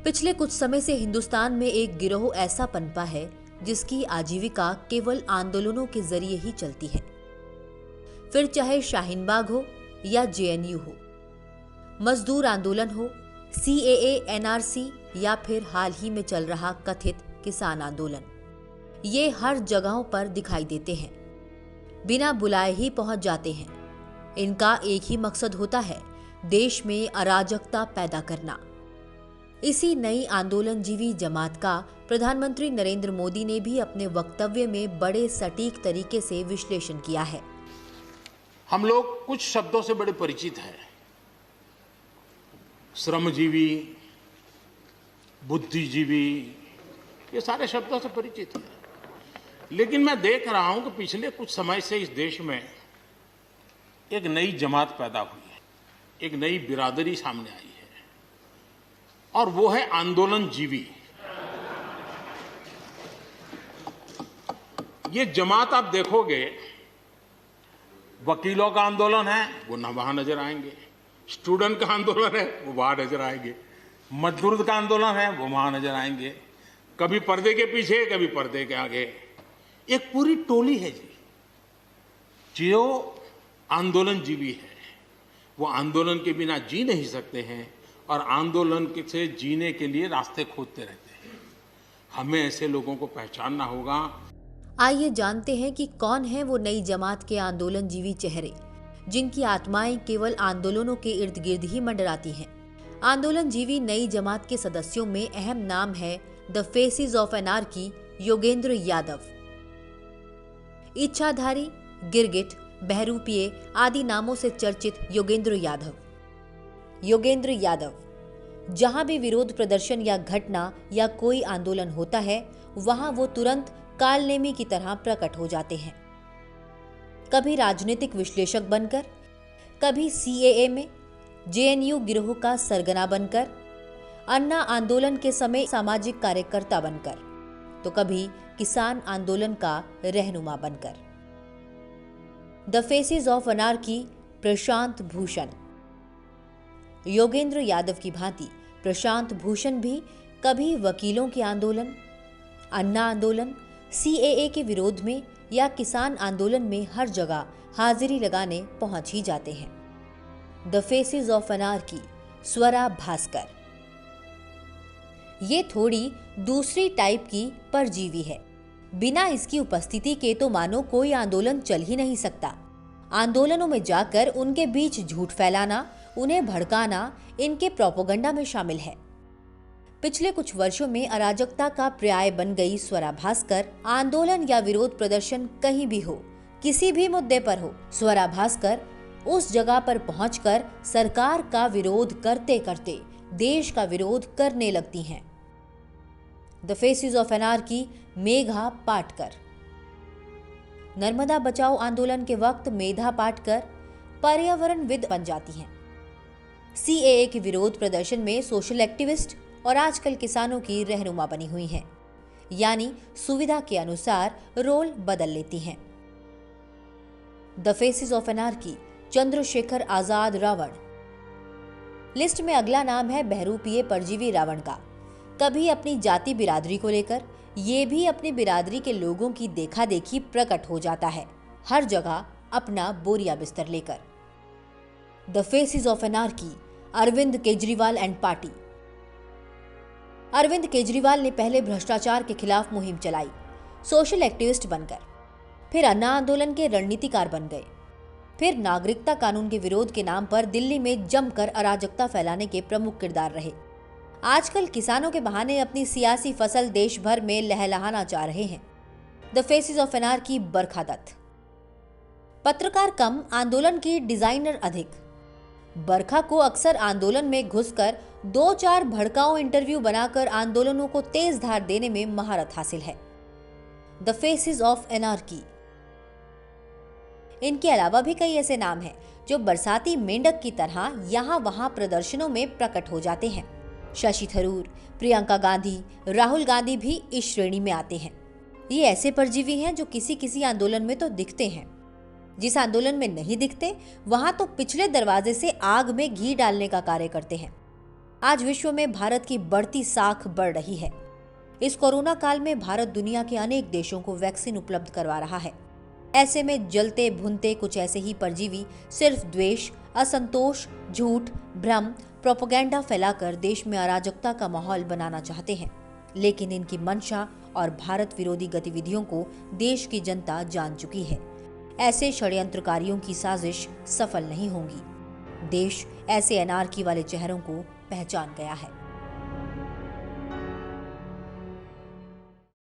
पिछले कुछ समय से हिंदुस्तान में एक गिरोह ऐसा पनपा है जिसकी आजीविका केवल आंदोलनों के जरिए ही चलती है। फिर चाहे शाहीन बाग हो या जेएनयू हो, मजदूर आंदोलन हो, सीएए, एनआरसी या फिर हाल ही में चल रहा कथित किसान आंदोलन, ये हर जगहों पर दिखाई देते हैं, बिना बुलाए ही पहुंच जाते हैं। इनका एक ही मकसद होता है, देश में अराजकता पैदा करना। इसी नई आंदोलनजीवी जमात का प्रधानमंत्री नरेंद्र मोदी ने भी अपने वक्तव्य में बड़े सटीक तरीके से विश्लेषण किया है। हम लोग कुछ शब्दों से बड़े परिचित हैं, श्रमजीवी, बुद्धिजीवी, ये सारे शब्दों से परिचित हैं। लेकिन मैं देख रहा हूं कि पिछले कुछ समय से इस देश में एक नई जमात पैदा हुई है, एक नई बिरादरी सामने आई है, और वो है आंदोलनजीवी। ये जमात आप देखोगे, वकीलों का आंदोलन है वो ना वहां नजर आएंगे, स्टूडेंट का आंदोलन है वो वहां नजर आएंगे, मजदूर का आंदोलन है वो वहां नजर आएंगे, कभी पर्दे के पीछे कभी पर्दे के आगे। एक पूरी टोली है जी जो आंदोलनजीवी है। वो आंदोलन के बिना जी नहीं सकते हैं और आंदोलन से जीने के लिए रास्ते खोजते रहते हैं। हमें ऐसे लोगों को पहचानना होगा। आइए जानते हैं कि कौन है वो नई जमात के आंदोलनजीवी चेहरे जिनकी आत्माएं केवल आंदोलनों के इर्द गिर्द ही मंडराती हैं। आंदोलनजीवी नई जमात के सदस्यों में अहम नाम है the faces of anarchy Yogendra Yadav. इच्छाधारी, गिरगिट, बहरूपिये आदि नामों से चर्चित योगेंद्र यादव जहां भी विरोध प्रदर्शन या घटना या कोई आंदोलन होता है, वहां वो तुरंत कालनेमी की तरह प्रकट हो जाते हैं। कभी राजनीतिक विश्लेषक बनकर, कभी सीएए में जेएनयू गिरोह का सरगना बनकर, अन्ना आंदोलन के समय सामाजिक कार्यकर्ता बनकर, तो कभी किसान आंदोलन का रहनुमा बनकर। The faces of anarchy Prashant Bhushan. Yogendra Yadav की भांति प्रशांत भूषण भी कभी वकीलों के आंदोलन, अन्ना आंदोलन, सीएए के विरोध में या किसान आंदोलन में हर जगह हाजिरी लगाने पहुंच ही जाते हैं। The faces of anarchy Swara Bhaskar. ये थोड़ी दूसरी टाइप की परजीवी है। बिना इसकी उपस्थिति के तो मानो कोई आंदोलन चल ही नहीं सकता। आंदोलनों में जाकर उनके बीच झूठ फैलाना, उन्हें भड़काना इनके प्रोपेगेंडा में शामिल है। पिछले कुछ वर्षों में अराजकता का पर्याय बन गई स्वरा भास्कर। आंदोलन या विरोध प्रदर्शन कहीं भी हो, किसी भी मुद्दे पर हो, स्वरा भास्कर उस जगह पर पहुंचकर सरकार का विरोध करते करते देश का विरोध करने लगती हैं। The faces of anarchy Megha Patkar. Narmada बचाओ आंदोलन के वक्त मेधा पाटकर पर्यावरणविद बन जाती हैं। सीएए के विरोध प्रदर्शन में सोशल एक्टिविस्ट और आजकल किसानों की रहनुमा बनी हुई हैं, यानी सुविधा के अनुसार रोल बदल लेती हैं। The faces of anarchy Chandrashekhar Azad Ravan. List में अगला नाम है बहरूपिये परजीवी रावण का। कभी अपनी जाति बिरादरी को लेकर, ये भी अपनी बिरादरी के लोगों की देखा देखी प्रकट हो जाता है, हर जगह अपना बोरिया बिस्तर लेकर। The faces of anarchy Arvind Kejriwal and party. Arvind Kejriwal ने पहले भ्रष्टाचार के खिलाफ मुहिम चलाई, सोशल एक्टिविस्ट बनकर, फिर अन्ना आंदोलन के रणनीतिकार बन गए, फिर नागरिकता कानून के विरोध के नाम पर दिल्ली में जमकर अराजकता फैलाने के प्रमुख किरदार रहे। आजकल किसानों के बहाने अपनी सियासी फसल देश भर में लहलहाना चाह रहे हैं। द फेसेस ऑफ एनार्की बरखा दत्त। पत्रकार कम, आंदोलन की डिजाइनर अधिक। बरखा को अक्सर आंदोलन में घुसकर 2-4 भड़काऊ इंटरव्यू बनाकर आंदोलनों को तेज धार देने में महारत हासिल है। The faces of anarchy. इनके अलावा भी कई ऐसे नाम हैं जो बरसाती मेंढक की तरह यहाँ वहां प्रदर्शनों में प्रकट हो जाते हैं। शशि थरूर, प्रियंका गांधी, राहुल गांधी भी इस श्रेणी में आते हैं। ये ऐसे परजीवी हैं जो किसी किसी आंदोलन में तो दिखते हैं, जिस आंदोलन में नहीं दिखते वहां तो पिछले दरवाजे से आग में घी डालने का कार्य करते हैं। आज विश्व में भारत की बढ़ती साख बढ़ रही है। इस कोरोना काल में भारत दुनिया के अनेक देशों को वैक्सीन उपलब्ध करवा रहा है। ऐसे में जलते भुनते कुछ ऐसे ही परजीवी सिर्फ द्वेष, असंतोष, झूठ, भ्रम, प्रोपेगेंडा फैलाकर देश में अराजकता का माहौल बनाना चाहते हैं। लेकिन इनकी मंशा और भारत विरोधी गतिविधियों को देश की जनता जान चुकी है। ऐसे षड्यंत्रकारियों की साजिश सफल नहीं होगी। देश ऐसे एनार्की वाले चेहरों को पहचान गया है।